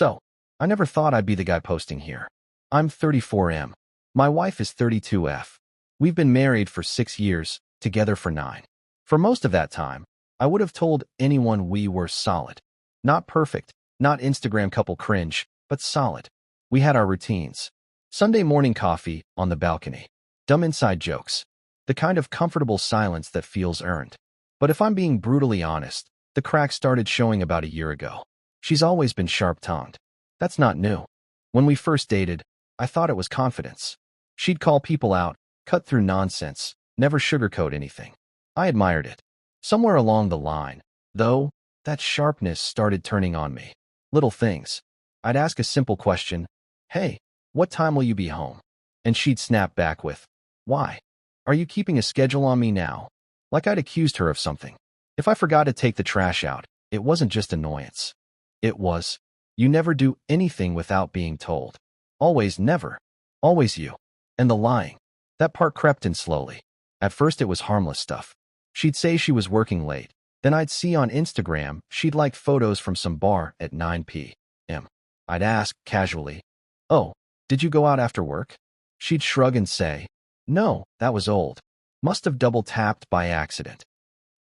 So, I never thought I'd be the guy posting here. I'm 34M. My wife is 32F. We've been married for 6 years, together for 9. For most of that time, I would have told anyone we were solid. Not perfect, not Instagram couple cringe, but solid. We had our routines. Sunday morning coffee on the balcony. Dumb inside jokes. The kind of comfortable silence that feels earned. But if I'm being brutally honest, the cracks started showing about a year ago. She's always been sharp-tongued. That's not new. When we first dated, I thought it was confidence. She'd call people out, cut through nonsense, never sugarcoat anything. I admired it. Somewhere along the line, though, that sharpness started turning on me. Little things. I'd ask a simple question, "Hey, what time will you be home?" And she'd snap back with, "Why? Are you keeping a schedule on me now?" Like I'd accused her of something. If I forgot to take the trash out, it wasn't just annoyance. It was, "You never do anything without being told. Always never. Always you." And the lying. That part crept in slowly. At first it was harmless stuff. She'd say she was working late. Then I'd see on Instagram she'd like photos from some bar at 9 p.m. I'd ask, casually, "Oh, did you go out after work?" She'd shrug and say, "No, that was old. Must have double-tapped by accident."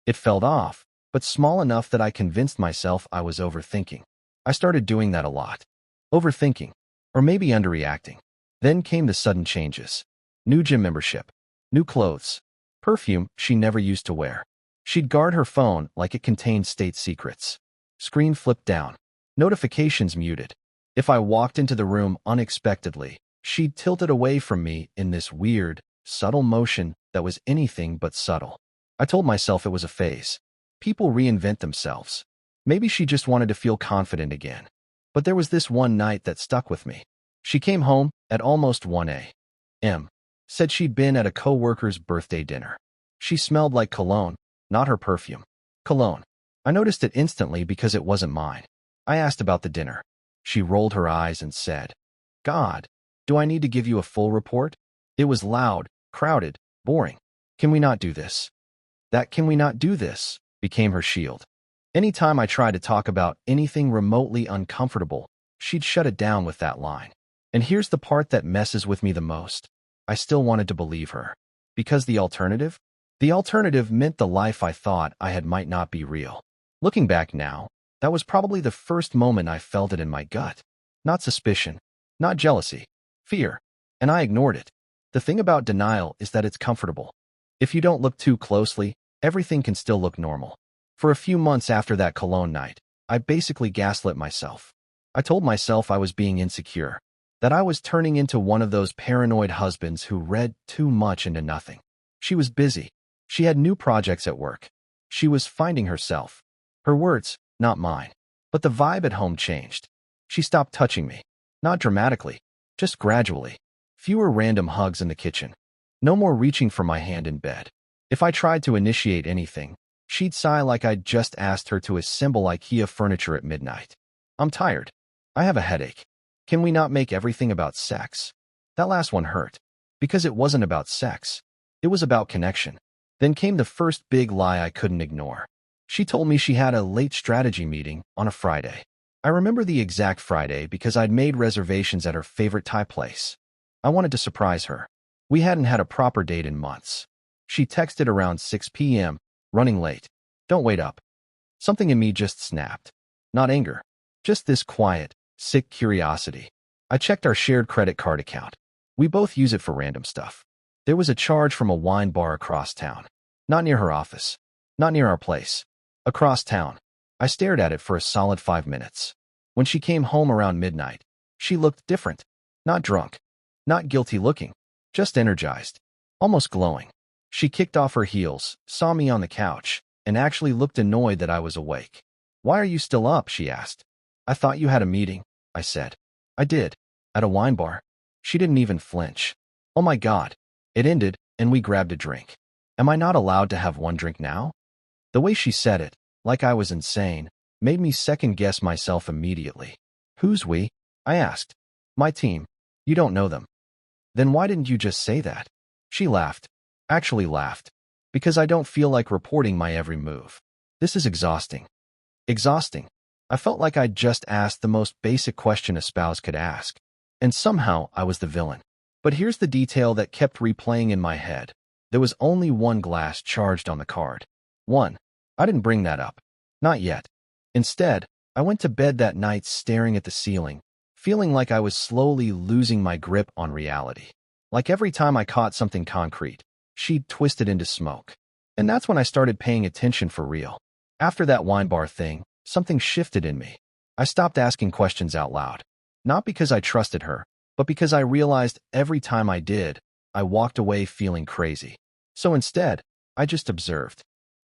It felt off, but small enough that I convinced myself I was overthinking. I started doing that a lot. Overthinking. Or maybe underreacting. Then came the sudden changes. New gym membership. New clothes. Perfume she never used to wear. She'd guard her phone like it contained state secrets. Screen flipped down. Notifications muted. If I walked into the room unexpectedly, she'd tilt it away from me in this weird, subtle motion that was anything but subtle. I told myself it was a phase. People reinvent themselves. Maybe she just wanted to feel confident again. But there was this one night that stuck with me. She came home at almost 1 a.m. Said she'd been at a co-worker's birthday dinner. She smelled like cologne, not her perfume. Cologne. I noticed it instantly because it wasn't mine. I asked about the dinner. She rolled her eyes and said, "God, do I need to give you a full report? It was loud, crowded, boring. Can we not do this?" That "can we not do this" became her shield. Anytime I tried to talk about anything remotely uncomfortable, she'd shut it down with that line. And here's the part that messes with me the most. I still wanted to believe her. Because the alternative? The alternative meant the life I thought I had might not be real. Looking back now, that was probably the first moment I felt it in my gut. Not suspicion, not jealousy, fear. And I ignored it. The thing about denial is that it's comfortable. If you don't look too closely, everything can still look normal. For a few months after that cologne night, I basically gaslit myself. I told myself I was being insecure, that I was turning into one of those paranoid husbands who read too much into nothing. She was busy. She had new projects at work. She was finding herself. Her words, not mine. But the vibe at home changed. She stopped touching me. Not dramatically, just gradually. Fewer random hugs in the kitchen. No more reaching for my hand in bed. If I tried to initiate anything, she'd sigh like I'd just asked her to assemble IKEA furniture at midnight. "I'm tired. I have a headache. Can we not make everything about sex?" That last one hurt. Because it wasn't about sex. It was about connection. Then came the first big lie I couldn't ignore. She told me she had a late strategy meeting on a Friday. I remember the exact Friday because I'd made reservations at her favorite Thai place. I wanted to surprise her. We hadn't had a proper date in months. She texted around 6 p.m., "Running late. Don't wait up." Something in me just snapped. Not anger. Just this quiet, sick curiosity. I checked our shared credit card account. We both use it for random stuff. There was a charge from a wine bar across town. Not near her office. Not near our place. Across town. I stared at it for a solid 5 minutes. When she came home around midnight, she looked different. Not drunk. Not guilty looking. Just energized. Almost glowing. She kicked off her heels, saw me on the couch, and actually looked annoyed that I was awake. "Why are you still up?" she asked. "I thought you had a meeting," I said. "I did. At a wine bar." She didn't even flinch. Oh my God. It ended, and we grabbed a drink. Am I not allowed to have one drink now? The way she said it, like I was insane, made me second-guess myself immediately. "Who's we?" I asked. "My team. You don't know them." "Then why didn't you just say that?" She laughed. Actually laughed. "Because I don't feel like reporting my every move. This is exhausting." Exhausting. I felt like I'd just asked the most basic question a spouse could ask, and somehow I was the villain. But here's the detail that kept replaying in my head. There was only one glass charged on the card. One. I didn't bring that up. Not yet. Instead, I went to bed that night staring at the ceiling, feeling like I was slowly losing my grip on reality. Like every time I caught something concrete, she'd twist it into smoke. And that's when I started paying attention for real. After that wine bar thing, something shifted in me. I stopped asking questions out loud. Not because I trusted her, but because I realized every time I did, I walked away feeling crazy. So instead, I just observed.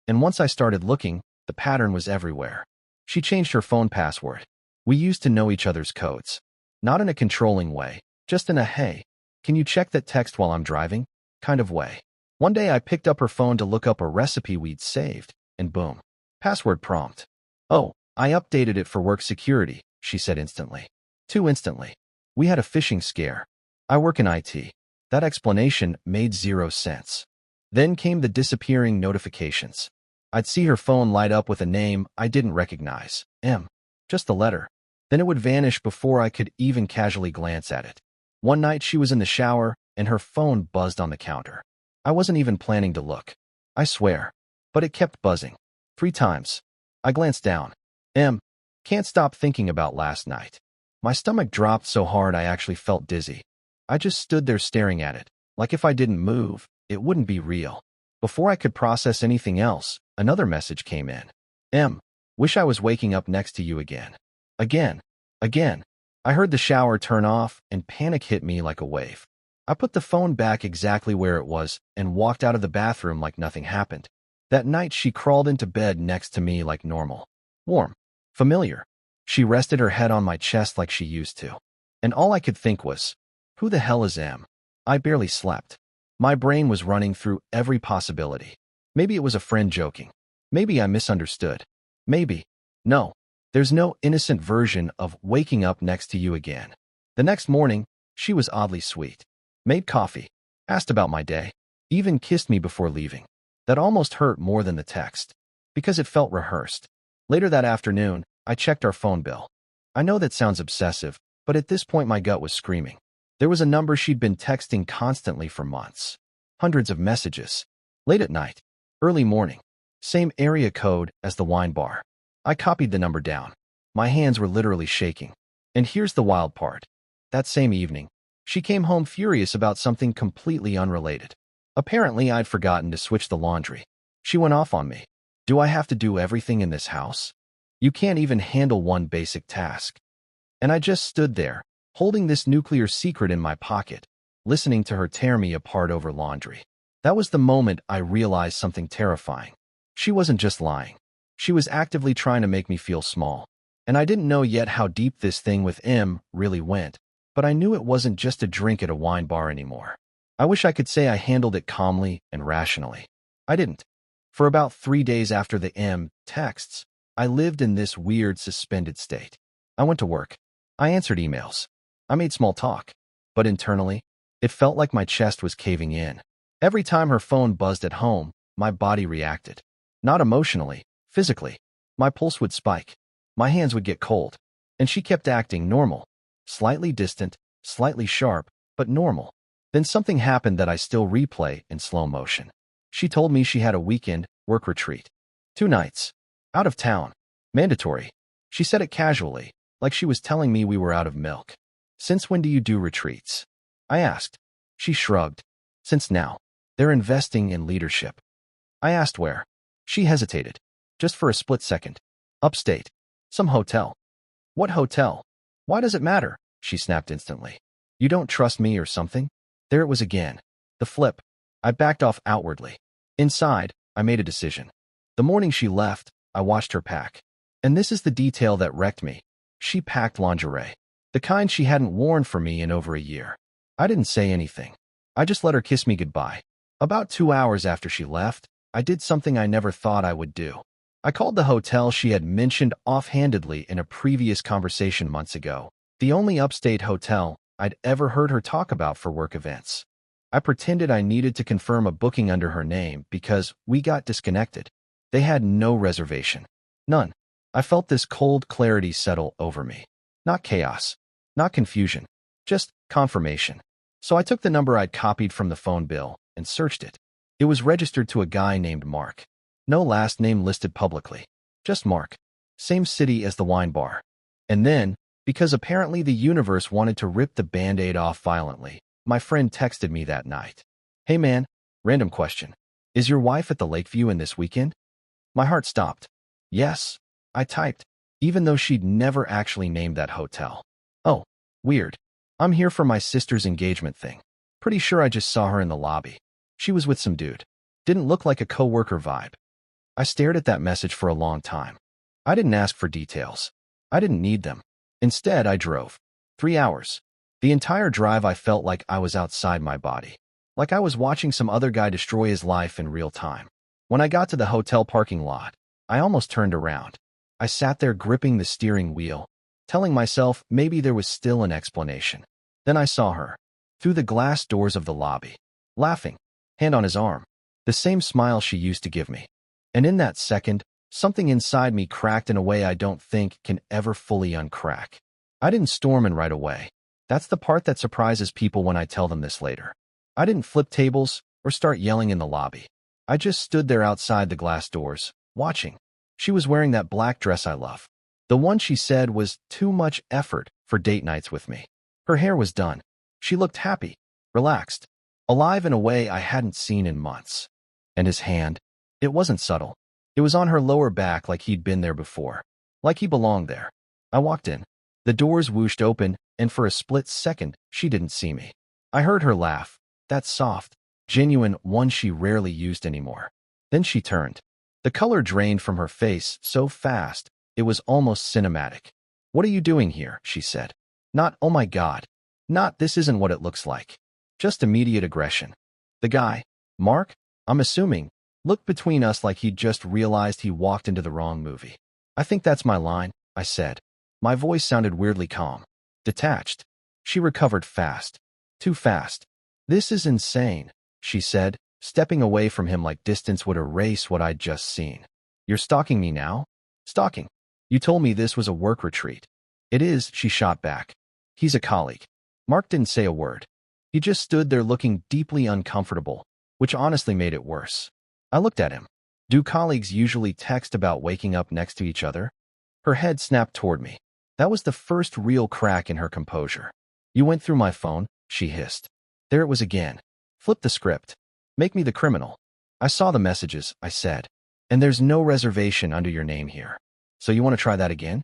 And once I started looking, the pattern was everywhere. She changed her phone password. We used to know each other's codes. Not in a controlling way, just in a "hey, can you check that text while I'm driving?" kind of way. One day I picked up her phone to look up a recipe we'd saved, and boom, password prompt. "Oh, I updated it for work security," she said instantly. Too instantly. We had a phishing scare. I work in IT. That explanation made zero sense. Then came the disappearing notifications. I'd see her phone light up with a name I didn't recognize. M. Just the letter. Then it would vanish before I could even casually glance at it. One night she was in the shower, and her phone buzzed on the counter. I wasn't even planning to look. I swear. But it kept buzzing. 3 times. I glanced down. M. Can't stop thinking about last night. My stomach dropped so hard I actually felt dizzy. I just stood there staring at it, like if I didn't move, it wouldn't be real. Before I could process anything else, another message came in. M. Wish I was waking up next to you again. Again. Again. I heard the shower turn off, and panic hit me like a wave. I put the phone back exactly where it was and walked out of the bathroom like nothing happened. That night she crawled into bed next to me like normal. Warm. Familiar. She rested her head on my chest like she used to. And all I could think was, who the hell is M? I barely slept. My brain was running through every possibility. Maybe it was a friend joking. Maybe I misunderstood. Maybe. No. There's no innocent version of waking up next to you again. The next morning, she was oddly sweet. Made coffee. Asked about my day. Even kissed me before leaving. That almost hurt more than the text. Because it felt rehearsed. Later that afternoon, I checked our phone bill. I know that sounds obsessive, but at this point my gut was screaming. There was a number she'd been texting constantly for months. Hundreds of messages. Late at night. Early morning. Same area code as the wine bar. I copied the number down. My hands were literally shaking. And here's the wild part. That same evening, she came home furious about something completely unrelated. Apparently, I'd forgotten to switch the laundry. She went off on me. Do I have to do everything in this house? You can't even handle one basic task. And I just stood there, holding this nuclear secret in my pocket, listening to her tear me apart over laundry. That was the moment I realized something terrifying. She wasn't just lying. She was actively trying to make me feel small. And I didn't know yet how deep this thing with M really went, but I knew it wasn't just a drink at a wine bar anymore. I wish I could say I handled it calmly and rationally. I didn't. For about 3 days after the M texts, I lived in this weird suspended state. I went to work. I answered emails. I made small talk. But internally, it felt like my chest was caving in. Every time her phone buzzed at home, my body reacted. Not emotionally, physically. My pulse would spike. My hands would get cold. And she kept acting normal. Slightly distant, slightly sharp, but normal. Then something happened that I still replay in slow motion. She told me she had a weekend work retreat. 2 nights. Out of town. Mandatory. She said it casually, like she was telling me we were out of milk. Since when do you do retreats? I asked. She shrugged. Since now. They're investing in leadership. I asked where. She hesitated. Just for a split second. Upstate. Some hotel. What hotel? Why does it matter? She snapped instantly. You don't trust me or something? There it was again. The flip. I backed off outwardly. Inside, I made a decision. The morning she left, I watched her pack. And this is the detail that wrecked me. She packed lingerie. The kind she hadn't worn for me in over a year. I didn't say anything. I just let her kiss me goodbye. About 2 hours after she left, I did something I never thought I would do. I called the hotel she had mentioned offhandedly in a previous conversation months ago, the only upstate hotel I'd ever heard her talk about for work events. I pretended I needed to confirm a booking under her name because we got disconnected. They had no reservation. None. I felt this cold clarity settle over me. Not chaos, not confusion, just confirmation. So I took the number I'd copied from the phone bill and searched it. It was registered to a guy named Mark. No last name listed publicly. Just Mark. Same city as the wine bar. And then, because apparently the universe wanted to rip the Band-Aid off violently, my friend texted me that night. Hey man, random question. Is your wife at the Lakeview in this weekend? My heart stopped. Yes, I typed, even though she'd never actually named that hotel. Oh, weird. I'm here for my sister's engagement thing. Pretty sure I just saw her in the lobby. She was with some dude. Didn't look like a coworker vibe. I stared at that message for a long time. I didn't ask for details. I didn't need them. Instead, I drove. 3 hours. The entire drive I felt like I was outside my body. Like I was watching some other guy destroy his life in real time. When I got to the hotel parking lot, I almost turned around. I sat there gripping the steering wheel, telling myself maybe there was still an explanation. Then I saw her, through the glass doors of the lobby, laughing, hand on his arm, the same smile she used to give me. And in that second, something inside me cracked in a way I don't think can ever fully uncrack. I didn't storm in right away. That's the part that surprises people when I tell them this later. I didn't flip tables or start yelling in the lobby. I just stood there outside the glass doors, watching. She was wearing that black dress I love. The one she said was too much effort for date nights with me. Her hair was done. She looked happy, relaxed, alive in a way I hadn't seen in months. And his hand, it wasn't subtle. It was on her lower back like he'd been there before, like he belonged there. I walked in. The doors whooshed open, and for a split second, she didn't see me. I heard her laugh, that soft, genuine one she rarely used anymore. Then she turned. The color drained from her face so fast, it was almost cinematic. What are you doing here? She said. Not, oh my God. Not, this isn't what it looks like. Just immediate aggression. The guy, Mark, I'm assuming, looked between us like he'd just realized he walked into the wrong movie. I think that's my line, I said. My voice sounded weirdly calm, detached. She recovered fast. Too fast. This is insane, she said, stepping away from him like distance would erase what I'd just seen. You're stalking me now? Stalking. You told me this was a work retreat. It is, she shot back. He's a colleague. Mark didn't say a word. He just stood there looking deeply uncomfortable, which honestly made it worse. I looked at him. Do colleagues usually text about waking up next to each other? Her head snapped toward me. That was the first real crack in her composure. You went through my phone, she hissed. There it was again. Flip the script. Make me the criminal. I saw the messages, I said. And there's no reservation under your name here. So you want to try that again?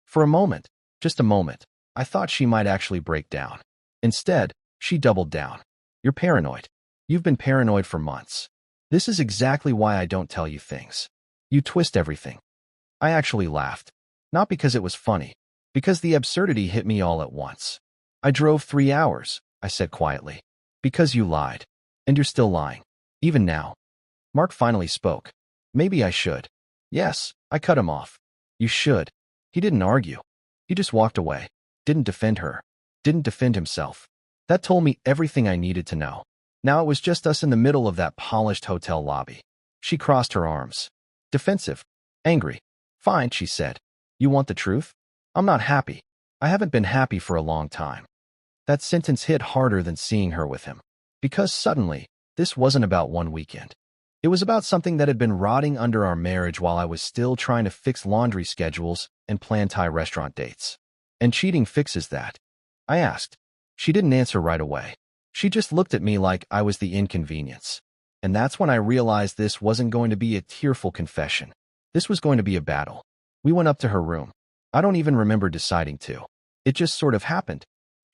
For a moment, just a moment, I thought she might actually break down. Instead, she doubled down. You're paranoid. You've been paranoid for months. This is exactly why I don't tell you things. You twist everything. I actually laughed. Not because it was funny, because the absurdity hit me all at once. I drove 3 hours, I said quietly. Because you lied. And you're still lying. Even now. Mark finally spoke. Maybe I should. Yes, I cut him off. You should. He didn't argue. He just walked away. Didn't defend her. Didn't defend himself. That told me everything I needed to know. Now it was just us in the middle of that polished hotel lobby. She crossed her arms. Defensive. Angry. Fine, she said. You want the truth? I'm not happy. I haven't been happy for a long time. That sentence hit harder than seeing her with him. Because suddenly, this wasn't about one weekend. It was about something that had been rotting under our marriage while I was still trying to fix laundry schedules and plan Thai restaurant dates. And cheating fixes that? I asked. She didn't answer right away. She just looked at me like I was the inconvenience. And that's when I realized this wasn't going to be a tearful confession. This was going to be a battle. We went up to her room. I don't even remember deciding to. It just sort of happened.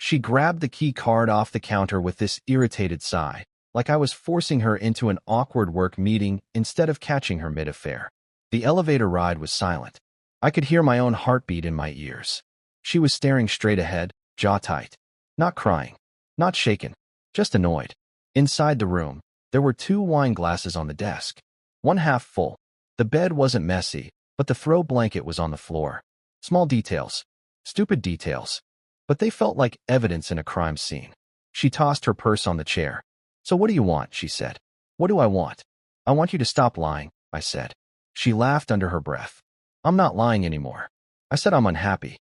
She grabbed the key card off the counter with this irritated sigh, like I was forcing her into an awkward work meeting instead of catching her mid-affair. The elevator ride was silent. I could hear my own heartbeat in my ears. She was staring straight ahead, jaw tight. Not crying. Not shaken. Just annoyed. Inside the room, there were 2 wine glasses on the desk. One half full. The bed wasn't messy, but the throw blanket was on the floor. Small details. Stupid details. But they felt like evidence in a crime scene. She tossed her purse on the chair. So what do you want? She said. What do I want? I want you to stop lying, I said. She laughed under her breath. I'm not lying anymore. I said I'm unhappy.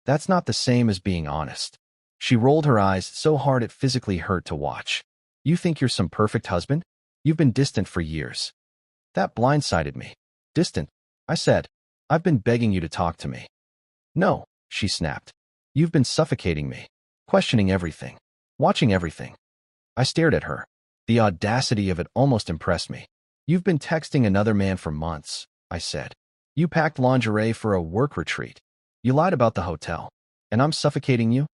That's not the same as being honest. She rolled her eyes so hard it physically hurt to watch. You think you're some perfect husband? You've been distant for years. That blindsided me. Distant? I said. I've been begging you to talk to me. No, she snapped. You've been suffocating me, questioning everything, watching everything. I stared at her. The audacity of it almost impressed me. You've been texting another man for months, I said. You packed lingerie for a work retreat. You lied about the hotel. And I'm suffocating you?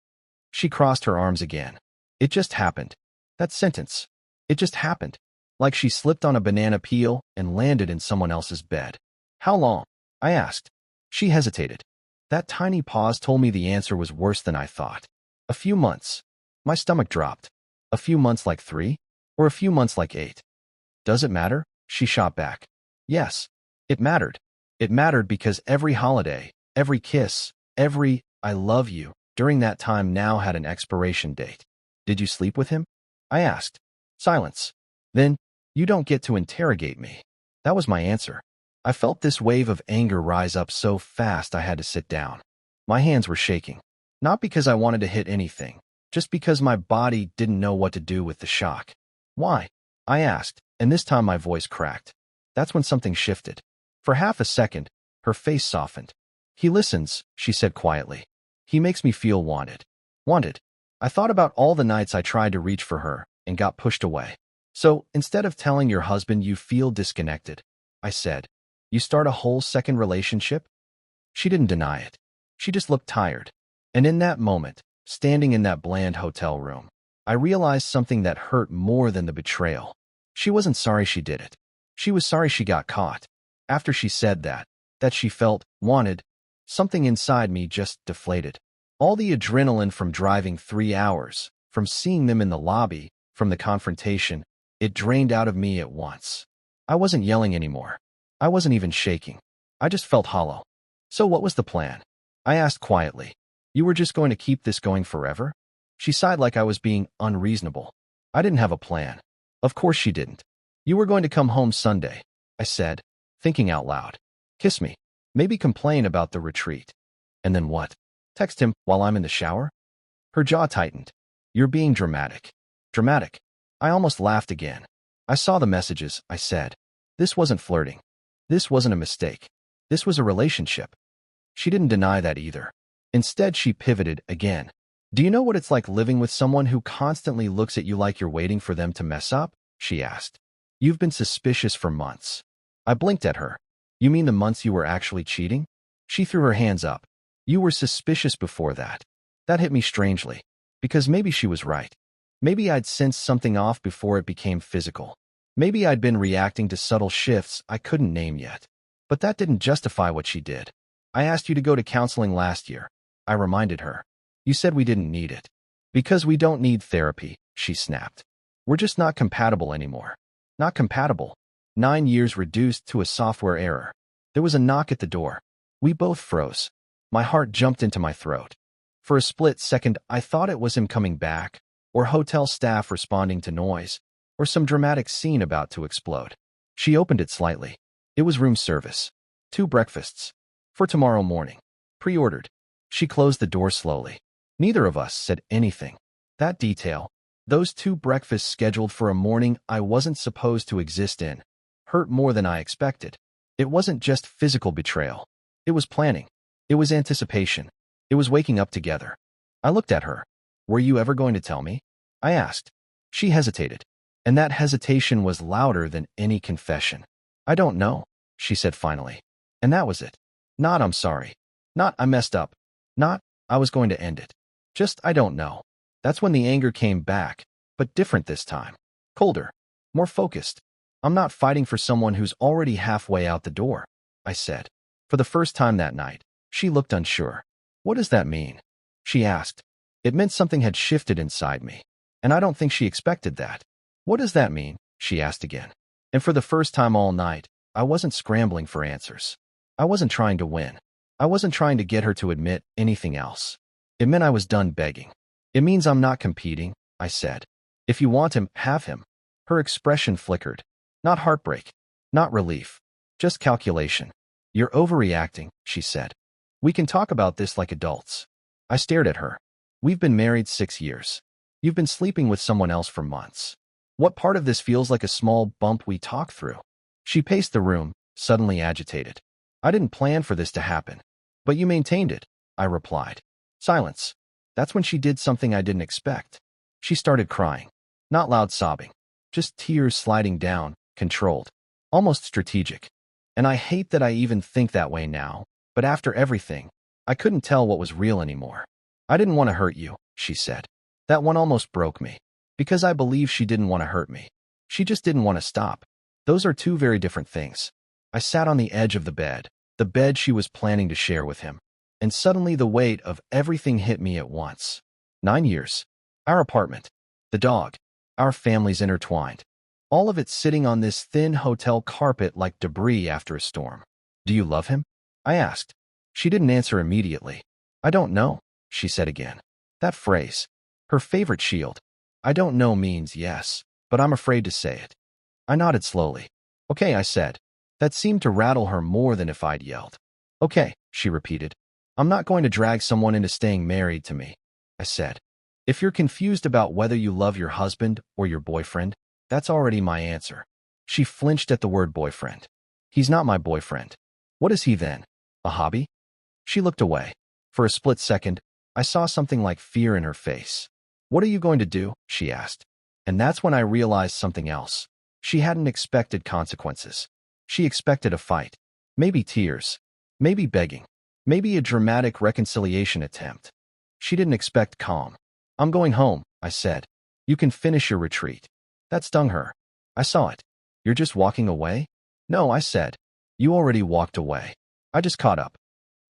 She crossed her arms again. It just happened. That sentence. It just happened. Like she slipped on a banana peel and landed in someone else's bed. How long? I asked. She hesitated. That tiny pause told me the answer was worse than I thought. A few months. My stomach dropped. A few months like 3? Or a few months like 8? Does it matter? She shot back. Yes. It mattered. It mattered because every holiday, every kiss, every I love you during that time now had an expiration date. Did you sleep with him? I asked. Silence. Then, you don't get to interrogate me. That was my answer. I felt this wave of anger rise up so fast I had to sit down. My hands were shaking. Not because I wanted to hit anything, just because my body didn't know what to do with the shock. Why? I asked, and this time my voice cracked. That's when something shifted. For half a second, her face softened. He listens, she said quietly. He makes me feel wanted. Wanted. I thought about all the nights I tried to reach for her and got pushed away. So, instead of telling your husband you feel disconnected, I said, you start a whole second relationship? She didn't deny it. She just looked tired. And in that moment, standing in that bland hotel room, I realized something that hurt more than the betrayal. She wasn't sorry she did it. She was sorry she got caught. After she said that she felt wanted, something inside me just deflated. All the adrenaline from driving 3 hours, from seeing them in the lobby, from the confrontation, it drained out of me at once. I wasn't yelling anymore. I wasn't even shaking. I just felt hollow. So what was the plan? I asked quietly. You were just going to keep this going forever? She sighed like I was being unreasonable. I didn't have a plan. Of course she didn't. You were going to come home Sunday, I said, thinking out loud. Kiss me. Maybe complain about the retreat. And then what? Text him while I'm in the shower? Her jaw tightened. You're being dramatic. Dramatic. I almost laughed again. I saw the messages, I said. This wasn't flirting. This wasn't a mistake. This was a relationship. She didn't deny that either. Instead, she pivoted again. Do you know what it's like living with someone who constantly looks at you like you're waiting for them to mess up? She asked. You've been suspicious for months. I blinked at her. You mean the months you were actually cheating? She threw her hands up. You were suspicious before that. That hit me strangely. Because maybe she was right. Maybe I'd sensed something off before it became physical. Maybe I'd been reacting to subtle shifts I couldn't name yet. But that didn't justify what she did. I asked you to go to counseling last year. I reminded her. You said we didn't need it. Because we don't need therapy, she snapped. We're just not compatible anymore. Not compatible. 9 years reduced to a software error. There was a knock at the door. We both froze. My heart jumped into my throat. For a split second, I thought it was him coming back, or hotel staff responding to noise, or some dramatic scene about to explode. She opened it slightly. It was room service. 2 breakfasts. For tomorrow morning. Pre-ordered. She closed the door slowly. Neither of us said anything. That detail, those 2 breakfasts scheduled for a morning I wasn't supposed to exist in, hurt more than I expected. It wasn't just physical betrayal. It was planning. It was anticipation. It was waking up together. I looked at her. Were you ever going to tell me? I asked. She hesitated. And that hesitation was louder than any confession. I don't know, she said finally. And that was it. Not I'm sorry. Not I messed up. Not I was going to end it. Just I don't know. That's when the anger came back, but different this time. Colder. More focused. I'm not fighting for someone who's already halfway out the door, I said. For the first time that night, she looked unsure. What does that mean? She asked. It meant something had shifted inside me, and I don't think she expected that. What does that mean? She asked again. And for the first time all night, I wasn't scrambling for answers. I wasn't trying to win. I wasn't trying to get her to admit anything else. It meant I was done begging. It means I'm not competing, I said. If you want him, have him. Her expression flickered. Not heartbreak. Not relief. Just calculation. You're overreacting, she said. We can talk about this like adults. I stared at her. We've been married 6 years. You've been sleeping with someone else for months. What part of this feels like a small bump we talk through? She paced the room, suddenly agitated. I didn't plan for this to happen. But you maintained it, I replied. Silence. That's when she did something I didn't expect. She started crying. Not loud sobbing. Just tears sliding down, controlled. Almost strategic. And I hate that I even think that way now, but after everything, I couldn't tell what was real anymore. I didn't want to hurt you, she said. That one almost broke me. Because I believe she didn't want to hurt me. She just didn't want to stop. Those are two very different things. I sat on the edge of the bed she was planning to share with him. And suddenly the weight of everything hit me at once. 9 years. Our apartment. The dog. Our families intertwined. All of it sitting on this thin hotel carpet like debris after a storm. Do you love him? I asked. She didn't answer immediately. I don't know, she said again. That phrase. Her favorite shield. I don't know means yes, but I'm afraid to say it. I nodded slowly. Okay, I said. That seemed to rattle her more than if I'd yelled. Okay, she repeated. I'm not going to drag someone into staying married to me, I said. If you're confused about whether you love your husband or your boyfriend, that's already my answer. She flinched at the word boyfriend. He's not my boyfriend. What is he then? A hobby? She looked away. For a split second, I saw something like fear in her face. What are you going to do? She asked. And that's when I realized something else. She hadn't expected consequences. She expected a fight. Maybe tears. Maybe begging. Maybe a dramatic reconciliation attempt. She didn't expect calm. I'm going home, I said. You can finish your retreat. That stung her. I saw it. You're just walking away? No, I said. You already walked away. I just caught up.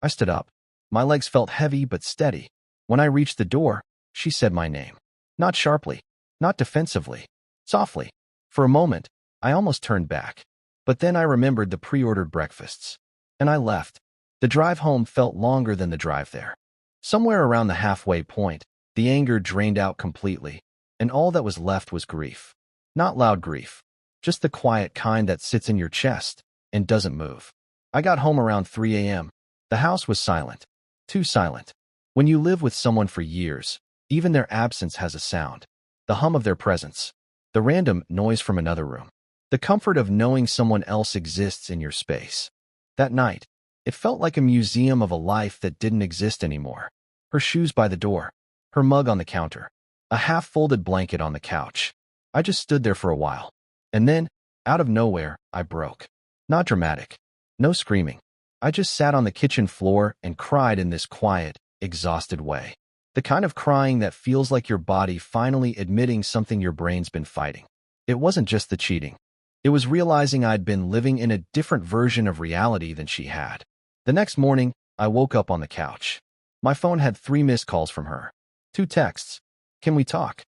I stood up. My legs felt heavy but steady. When I reached the door, she said my name. Not sharply. Not defensively. Softly. For a moment, I almost turned back. But then I remembered the pre-ordered breakfasts. And I left. The drive home felt longer than the drive there. Somewhere around the halfway point, the anger drained out completely, and all that was left was grief. Not loud grief. Just the quiet kind that sits in your chest and doesn't move. I got home around 3 a.m. The house was silent. Too silent. When you live with someone for years, even their absence has a sound. The hum of their presence. The random noise from another room. The comfort of knowing someone else exists in your space. That night, it felt like a museum of a life that didn't exist anymore. Her shoes by the door. Her mug on the counter. A half-folded blanket on the couch. I just stood there for a while. And then, out of nowhere, I broke. Not dramatic. No screaming. I just sat on the kitchen floor and cried in this quiet, exhausted way. The kind of crying that feels like your body finally admitting something your brain's been fighting. It wasn't just the cheating. It was realizing I'd been living in a different version of reality than she had. The next morning, I woke up on the couch. My phone had 3 missed calls from her. 2 texts. Can we talk?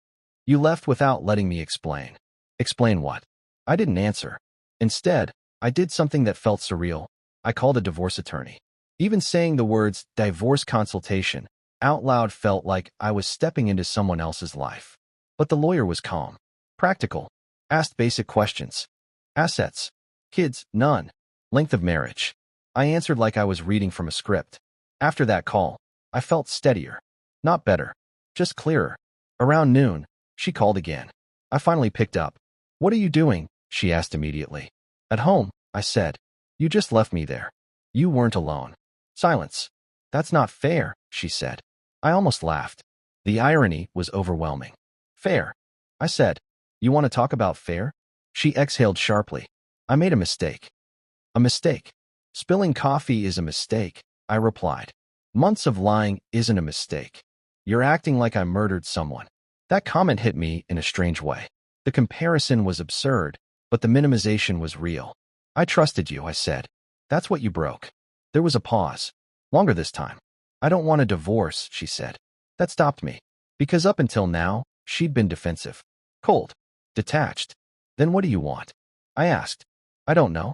You left without letting me explain. Explain what? I didn't answer. Instead, I did something that felt surreal. I called a divorce attorney. Even saying the words divorce consultation out loud felt like I was stepping into someone else's life. But the lawyer was calm. Practical. Asked basic questions. Assets. Kids, none. Length of marriage. I answered like I was reading from a script. After that call, I felt steadier. Not better. Just clearer. Around noon, she called again. I finally picked up. What are you doing? She asked immediately. At home, I said. You just left me there. You weren't alone. Silence. That's not fair, she said. I almost laughed. The irony was overwhelming. Fair. I said. You want to talk about fair? She exhaled sharply. I made a mistake. A mistake. Spilling coffee is a mistake, I replied. Months of lying isn't a mistake. You're acting like I murdered someone. That comment hit me in a strange way. The comparison was absurd, but the minimization was real. I trusted you, I said. That's what you broke. There was a pause. Longer this time. I don't want a divorce, she said. That stopped me. Because up until now, she'd been defensive. Cold. Detached. Then what do you want? I asked. I don't know.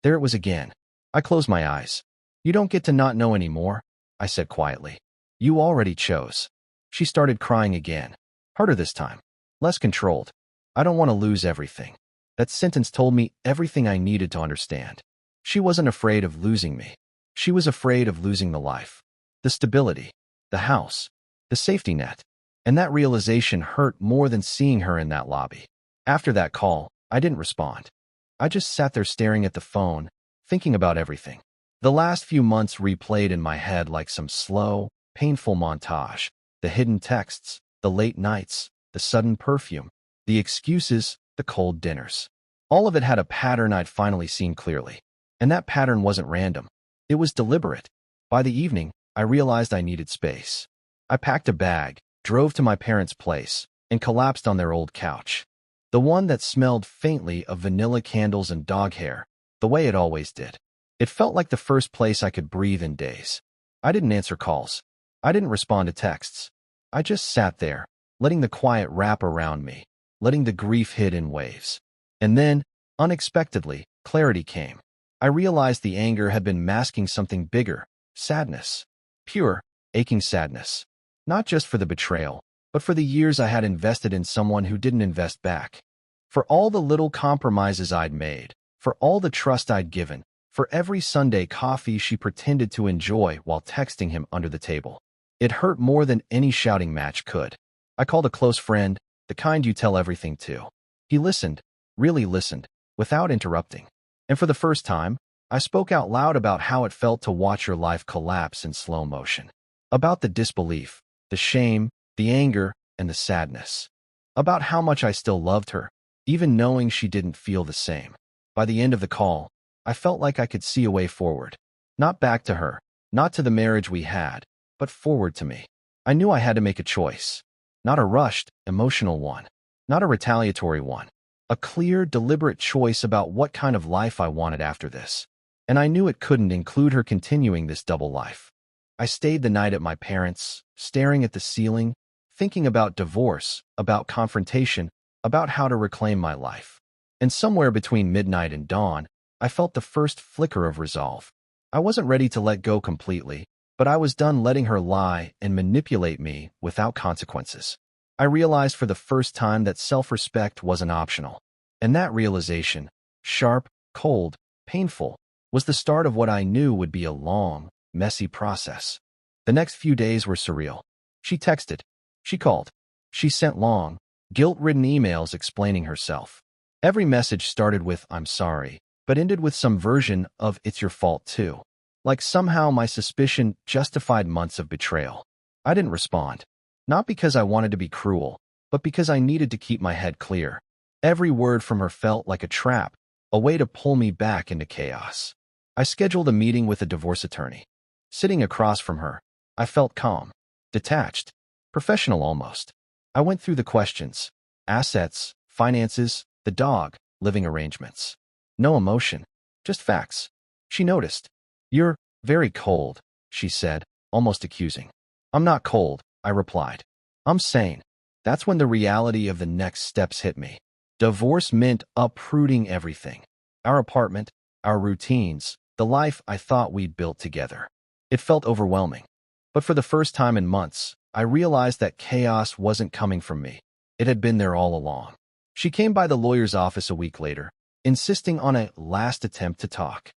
There it was again. I closed my eyes. You don't get to not know anymore, I said quietly. You already chose. She started crying again. Harder this time. Less controlled. I don't want to lose everything. That sentence told me everything I needed to understand. She wasn't afraid of losing me. She was afraid of losing the life, the stability, the house, the safety net. And that realization hurt more than seeing her in that lobby. After that call, I didn't respond. I just sat there staring at the phone, thinking about everything. The last few months replayed in my head like some slow, painful montage. The hidden texts, the late nights, the sudden perfume, the excuses, the cold dinners. All of it had a pattern I'd finally seen clearly. And that pattern wasn't random. It was deliberate. By the evening, I realized I needed space. I packed a bag, drove to my parents' place, and collapsed on their old couch. The one that smelled faintly of vanilla candles and dog hair, the way it always did. It felt like the first place I could breathe in days. I didn't answer calls. I didn't respond to texts. I just sat there, letting the quiet wrap around me, letting the grief hit in waves. And then, unexpectedly, clarity came. I realized the anger had been masking something bigger, sadness. Pure, aching sadness. Not just for the betrayal, but for the years I had invested in someone who didn't invest back. For all the little compromises I'd made, for all the trust I'd given, for every Sunday coffee she pretended to enjoy while texting him under the table. It hurt more than any shouting match could. I called a close friend, the kind you tell everything to. He listened, really listened, without interrupting. And for the first time, I spoke out loud about how it felt to watch your life collapse in slow motion. About the disbelief, the shame, the anger, and the sadness. About how much I still loved her, even knowing she didn't feel the same. By the end of the call, I felt like I could see a way forward. Not back to her, not to the marriage we had, but forward to me. I knew I had to make a choice. Not a rushed, emotional one. Not a retaliatory one. A clear, deliberate choice about what kind of life I wanted after this. And I knew it couldn't include her continuing this double life. I stayed the night at my parents', staring at the ceiling, thinking about divorce, about confrontation, about how to reclaim my life. And somewhere between midnight and dawn, I felt the first flicker of resolve. I wasn't ready to let go completely, but I was done letting her lie and manipulate me without consequences. I realized for the first time that self-respect wasn't optional. And that realization, sharp, cold, painful, was the start of what I knew would be a long, messy process. The next few days were surreal. She texted. She called. She sent long, guilt-ridden emails explaining herself. Every message started with, "I'm sorry," but ended with some version of, "It's your fault too." Like somehow my suspicion justified months of betrayal. I didn't respond. Not because I wanted to be cruel, but because I needed to keep my head clear. Every word from her felt like a trap, a way to pull me back into chaos. I scheduled a meeting with a divorce attorney. Sitting across from her, I felt calm, detached, professional almost. I went through the questions: assets, finances, the dog, living arrangements. No emotion, just facts. She noticed. "You're very cold," she said, almost accusing. "I'm not cold," I replied. "I'm sane." That's when the reality of the next steps hit me. Divorce meant uprooting everything. Our apartment, our routines, the life I thought we'd built together. It felt overwhelming. But for the first time in months, I realized that chaos wasn't coming from me. It had been there all along. She came by the lawyer's office a week later, insisting on a last attempt to talk.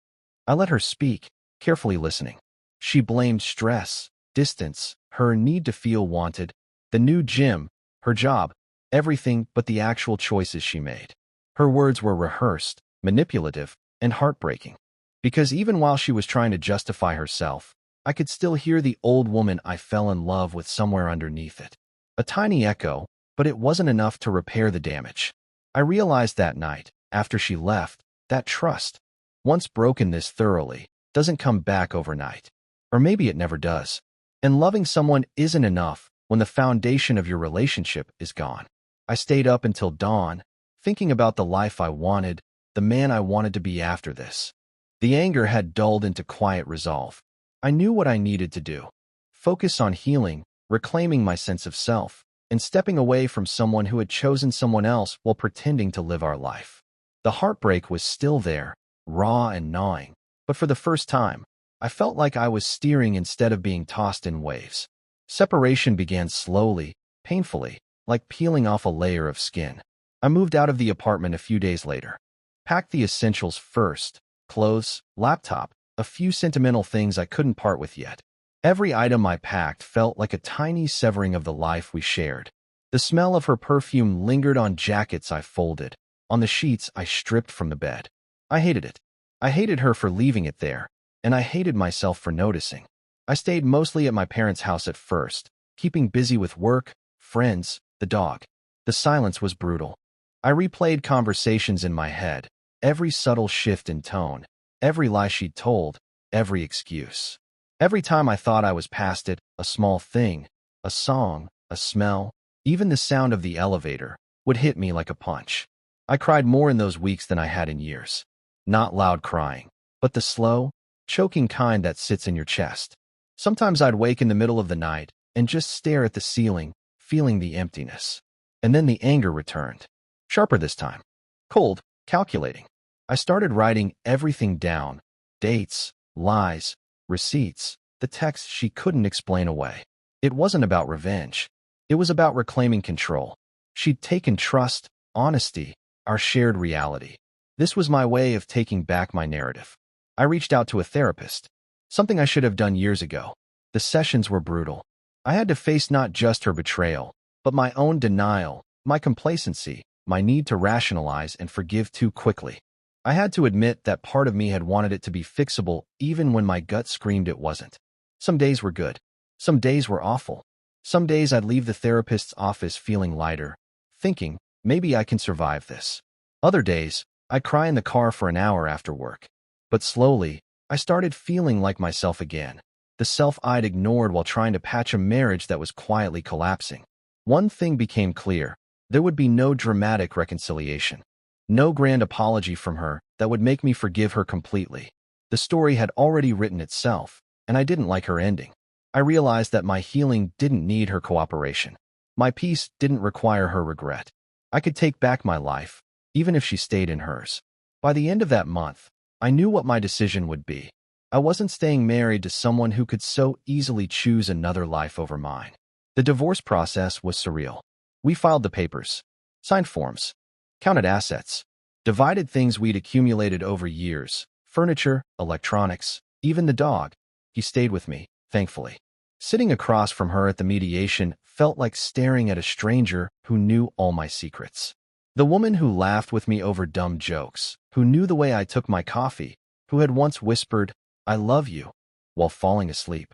I let her speak, carefully listening. She blamed stress, distance, her need to feel wanted, the new gym, her job, everything but the actual choices she made. Her words were rehearsed, manipulative, and heartbreaking. Because even while she was trying to justify herself, I could still hear the old woman I fell in love with somewhere underneath it. A tiny echo, but it wasn't enough to repair the damage. I realized that night, after she left, that trust, once broken this thoroughly, doesn't come back overnight. Or maybe it never does. And loving someone isn't enough when the foundation of your relationship is gone. I stayed up until dawn, thinking about the life I wanted, the man I wanted to be after this. The anger had dulled into quiet resolve. I knew what I needed to do. Focus on healing, reclaiming my sense of self, and stepping away from someone who had chosen someone else while pretending to live our life. The heartbreak was still there, raw and gnawing, but for the first time, I felt like I was steering instead of being tossed in waves. Separation began slowly, painfully, like peeling off a layer of skin. I moved out of the apartment a few days later. Packed the essentials first, clothes, laptop, a few sentimental things I couldn't part with yet. Every item I packed felt like a tiny severing of the life we shared. The smell of her perfume lingered on jackets I folded, on the sheets I stripped from the bed. I hated it. I hated her for leaving it there, and I hated myself for noticing. I stayed mostly at my parents' house at first, keeping busy with work, friends, the dog. The silence was brutal. I replayed conversations in my head, every subtle shift in tone, every lie she'd told, every excuse. Every time I thought I was past it, a small thing, a song, a smell, even the sound of the elevator, would hit me like a punch. I cried more in those weeks than I had in years. Not loud crying, but the slow, choking kind that sits in your chest. Sometimes I'd wake in the middle of the night and just stare at the ceiling, feeling the emptiness. And then the anger returned. Sharper this time. Cold, calculating. I started writing everything down. Dates, lies, receipts, the texts she couldn't explain away. It wasn't about revenge. It was about reclaiming control. She'd taken trust, honesty, our shared reality. This was my way of taking back my narrative. I reached out to a therapist, something I should have done years ago. The sessions were brutal. I had to face not just her betrayal, but my own denial, my complacency, my need to rationalize and forgive too quickly. I had to admit that part of me had wanted it to be fixable even when my gut screamed it wasn't. Some days were good. Some days were awful. Some days I'd leave the therapist's office feeling lighter, thinking, maybe I can survive this. Other days, I'd cry in the car for an hour after work. But slowly, I started feeling like myself again, the self I'd ignored while trying to patch a marriage that was quietly collapsing. One thing became clear. There would be no dramatic reconciliation. No grand apology from her that would make me forgive her completely. The story had already written itself, and I didn't like her ending. I realized that my healing didn't need her cooperation. My peace didn't require her regret. I could take back my life, even if she stayed in hers. By the end of that month, I knew what my decision would be. I wasn't staying married to someone who could so easily choose another life over mine. The divorce process was surreal. We filed the papers, signed forms, counted assets, divided things we'd accumulated over years, furniture, electronics, even the dog. He stayed with me, thankfully. Sitting across from her at the mediation felt like staring at a stranger who knew all my secrets. The woman who laughed with me over dumb jokes, who knew the way I took my coffee, who had once whispered, "I love you," while falling asleep.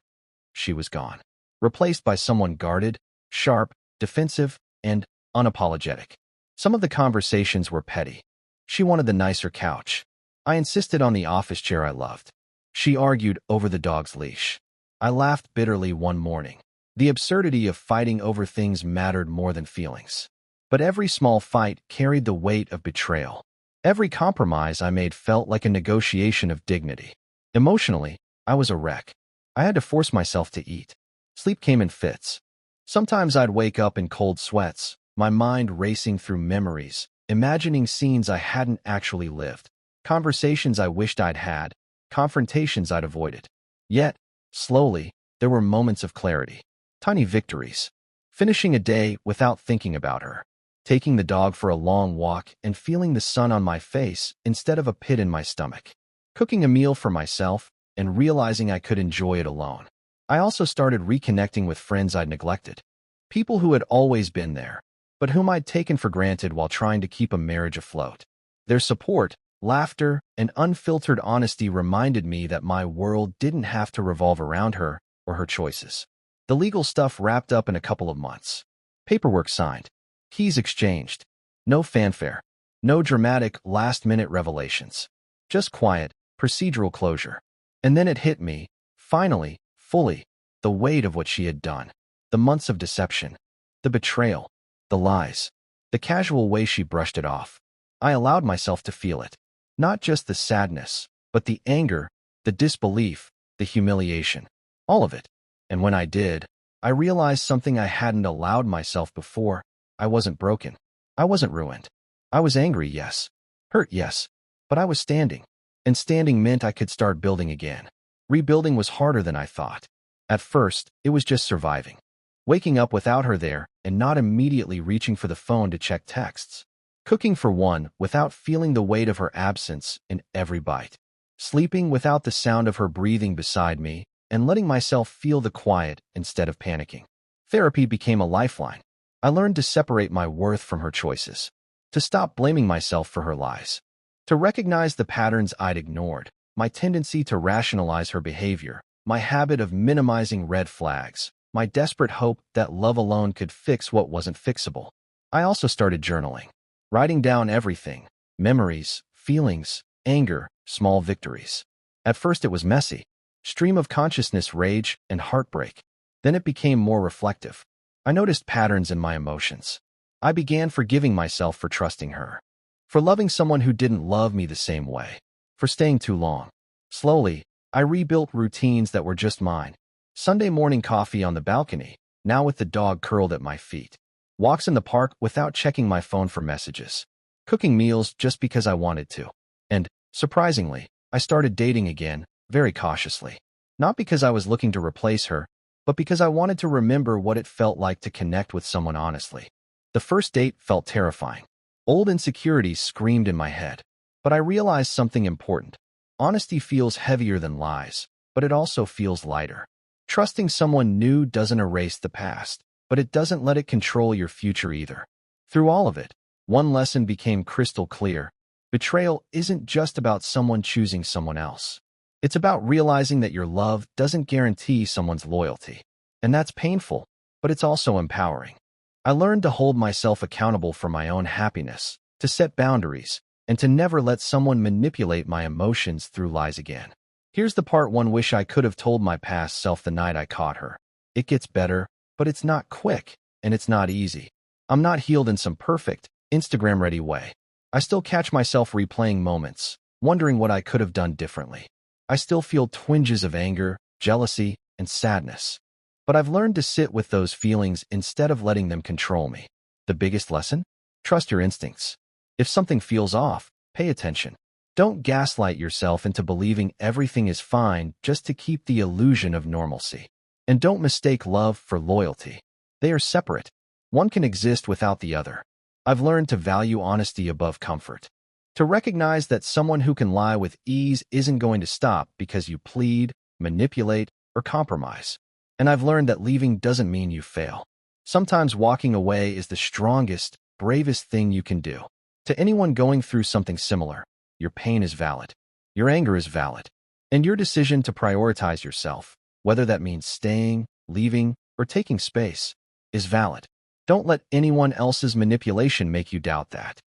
She was gone, replaced by someone guarded, sharp, defensive, and unapologetic. Some of the conversations were petty. She wanted the nicer couch. I insisted on the office chair I loved. She argued over the dog's leash. I laughed bitterly one morning. The absurdity of fighting over things mattered more than feelings. But every small fight carried the weight of betrayal. Every compromise I made felt like a negotiation of dignity. Emotionally, I was a wreck. I had to force myself to eat. Sleep came in fits. Sometimes I'd wake up in cold sweats, my mind racing through memories, imagining scenes I hadn't actually lived, conversations I wished I'd had, confrontations I'd avoided. Yet, slowly, there were moments of clarity, tiny victories. Finishing a day without thinking about her, taking the dog for a long walk and feeling the sun on my face instead of a pit in my stomach, cooking a meal for myself and realizing I could enjoy it alone. I also started reconnecting with friends I'd neglected, people who had always been there, but whom I'd taken for granted while trying to keep a marriage afloat. Their support, laughter, and unfiltered honesty reminded me that my world didn't have to revolve around her or her choices. The legal stuff wrapped up in a couple of months. Paperwork signed. Keys exchanged. No fanfare. No dramatic last-minute revelations. Just quiet, procedural closure. And then it hit me, finally, fully, the weight of what she had done. The months of deception. The betrayal. The lies. The casual way she brushed it off. I allowed myself to feel it. Not just the sadness, but the anger, the disbelief, the humiliation. All of it. And when I did, I realized something I hadn't allowed myself before. I wasn't broken. I wasn't ruined. I was angry, yes. Hurt, yes. But I was standing. And standing meant I could start building again. Rebuilding was harder than I thought. At first, it was just surviving. Waking up without her there and not immediately reaching for the phone to check texts. Cooking for one without feeling the weight of her absence in every bite. sleeping without the sound of her breathing beside me, and letting myself feel the quiet instead of panicking. Therapy became a lifeline. I learned to separate my worth from her choices, to stop blaming myself for her lies, to recognize the patterns I'd ignored, my tendency to rationalize her behavior, my habit of minimizing red flags, my desperate hope that love alone could fix what wasn't fixable. I also started journaling, writing down everything: memories, feelings, anger, small victories. At first it was messy, stream of consciousness, rage, and heartbreak. Then it became more reflective. I noticed patterns in my emotions. I began forgiving myself for trusting her, for loving someone who didn't love me the same way, for staying too long. Slowly, I rebuilt routines that were just mine. Sunday morning coffee on the balcony, now with the dog curled at my feet. Walks in the park without checking my phone for messages. Cooking meals just because I wanted to. And, surprisingly, I started dating again, very cautiously. Not because I was looking to replace her, but because I wanted to remember what it felt like to connect with someone honestly. The first date felt terrifying. Old insecurities screamed in my head. But I realized something important. Honesty feels heavier than lies, but it also feels lighter. Trusting someone new doesn't erase the past, but it doesn't let it control your future either. Through all of it, one lesson became crystal clear. Betrayal isn't just about someone choosing someone else. It's about realizing that your love doesn't guarantee someone's loyalty. And that's painful, but it's also empowering. I learned to hold myself accountable for my own happiness, to set boundaries, and to never let someone manipulate my emotions through lies again. Here's the part one wish I could have told my past self the night I caught her. It gets better, but it's not quick, and it's not easy. I'm not healed in some perfect, Instagram-ready way. I still catch myself replaying moments, wondering what I could have done differently. I still feel twinges of anger, jealousy, and sadness. But I've learned to sit with those feelings instead of letting them control me. The biggest lesson? Trust your instincts. If something feels off, pay attention. Don't gaslight yourself into believing everything is fine just to keep the illusion of normalcy. And don't mistake love for loyalty. They are separate. One can exist without the other. I've learned to value honesty above comfort. To recognize that someone who can lie with ease isn't going to stop because you plead, manipulate, or compromise. And I've learned that leaving doesn't mean you fail. Sometimes walking away is the strongest, bravest thing you can do. To anyone going through something similar, your pain is valid. Your anger is valid. And your decision to prioritize yourself, whether that means staying, leaving, or taking space, is valid. Don't let anyone else's manipulation make you doubt that.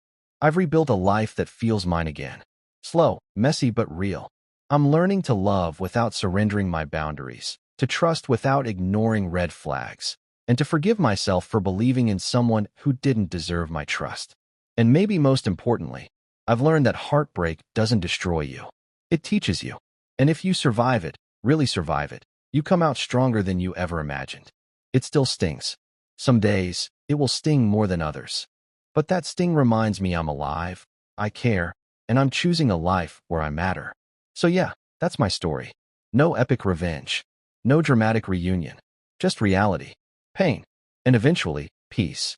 I've rebuilt a life that feels mine again. Slow, messy, but real. I'm learning to love without surrendering my boundaries, to trust without ignoring red flags, and to forgive myself for believing in someone who didn't deserve my trust. And maybe most importantly, I've learned that heartbreak doesn't destroy you. It teaches you. And if you survive it, really survive it, you come out stronger than you ever imagined. It still stings. Some days, it will sting more than others. But that sting reminds me I'm alive, I care, and I'm choosing a life where I matter. So yeah, that's my story. No epic revenge. No dramatic reunion. Just reality, pain, and eventually, peace.